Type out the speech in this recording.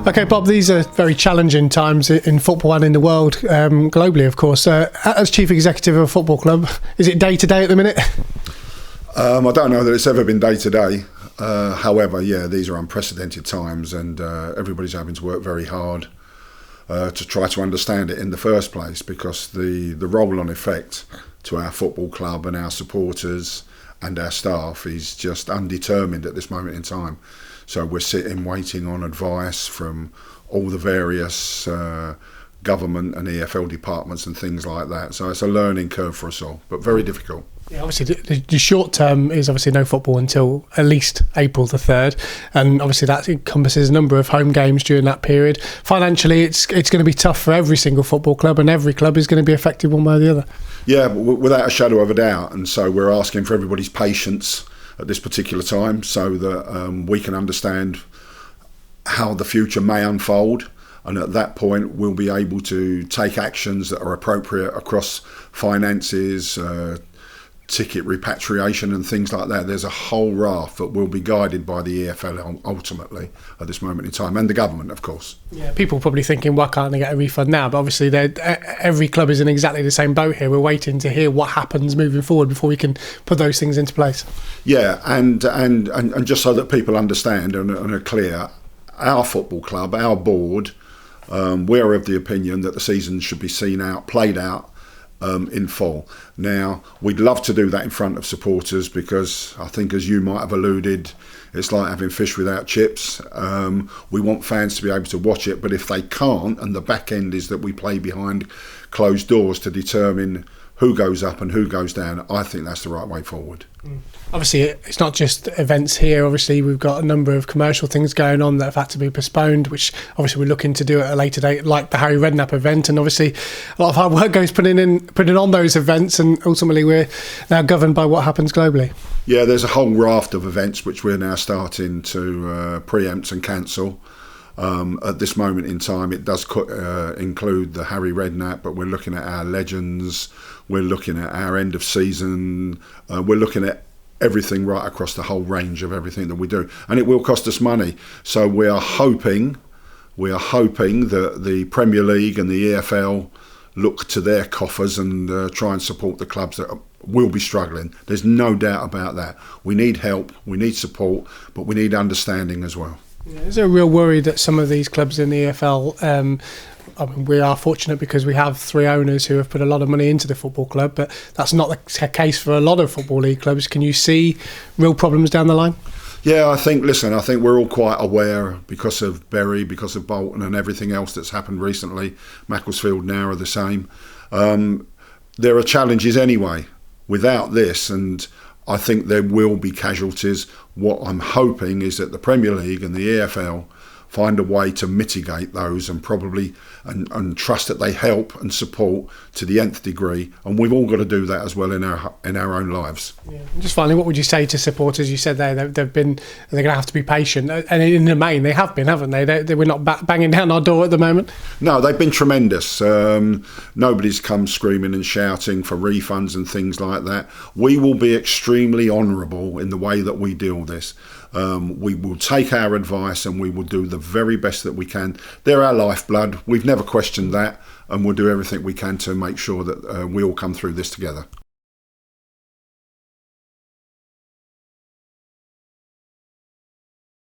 Okay, Bob, these are very challenging times in football and in the world, globally, of course. As chief executive of a football club, is it day-to-day at the minute? I don't know that it's ever been day-to-day. However, yeah, these are unprecedented times, and everybody's having to work very hard to try to understand it in the first place, because the roll-on effect to our football club and our supporters and our staff is just undetermined at this moment in time. So we're sitting waiting on advice from all the various government and EFL departments and things like that. So it's a learning curve for us all, but very difficult. Yeah, obviously the short term is obviously no football until at least April the 3rd, and obviously that encompasses a number of home games during that period. Financially, it's going to be tough for every single football club, and every club is going to be affected one way or the other. Yeah, without a shadow of a doubt, and so we're asking for everybody's patience at this particular time, so that we can understand how the future may unfold. And at that point, we'll be able to take actions that are appropriate across finances, ticket repatriation and things like that. There's a whole raft that will be guided by the EFL ultimately at this moment in time, and the government, of course. Yeah, people probably thinking, why can't they get a refund now? But obviously every club is in exactly the same boat here. We're waiting to hear what happens moving forward before we can put those things into place. Yeah, and just so that people understand and are clear, our football club, our board, we're of the opinion that the season should be played out in full. Now, we'd love to do that in front of supporters, because I think, as you might have alluded, it's like having fish without chips. We want fans to be able to watch it, but if they can't, and the back end is that we play behind closed doors to determine who goes up and who goes down, I think that's the right way forward. Obviously, it's not just events here. Obviously, we've got a number of commercial things going on that have had to be postponed, which obviously we're looking to do at a later date, like the Harry Redknapp event. And obviously, a lot of hard work goes putting on those events, and ultimately we're now governed by what happens globally. Yeah, there's a whole raft of events which we're now starting to preempt and cancel. At this moment in time, it does include the Harry Redknapp, but we're looking at our legends, we're looking at our end of season, we're looking at everything right across the whole range of everything that we do, and it will cost us money. So we are hoping that the Premier League and the EFL look to their coffers and try and support the clubs that will be struggling. There's no doubt about that. We need help, we need support, but we need understanding as well. Yeah, is there a real worry that some of these clubs in the EFL, I mean, we are fortunate because we have 3 owners who have put a lot of money into the football club, but that's not the case for a lot of Football League clubs. Can you see real problems down the line? Yeah, I think we're all quite aware, because of Bury, because of Bolton and everything else that's happened recently. Macclesfield now are the same. There are challenges anyway without this, and I think there will be casualties. What I'm hoping is that the Premier League and the EFL find a way to mitigate those, and probably and trust that they help and support to the nth degree, and we've all got to do that as well in our own lives. Yeah. Just finally, what would you say to supporters? You said they're going to have to be patient, and in the main they have been, haven't they? We're not banging down our door at the moment. No, they've been tremendous. Nobody's come screaming and shouting for refunds and things like that. We will be extremely honourable in the way that we deal with this. We will take our advice, and we will do the very best that we can. They're our lifeblood. We've never questioned that, and we'll do everything we can to make sure that we all come through this together.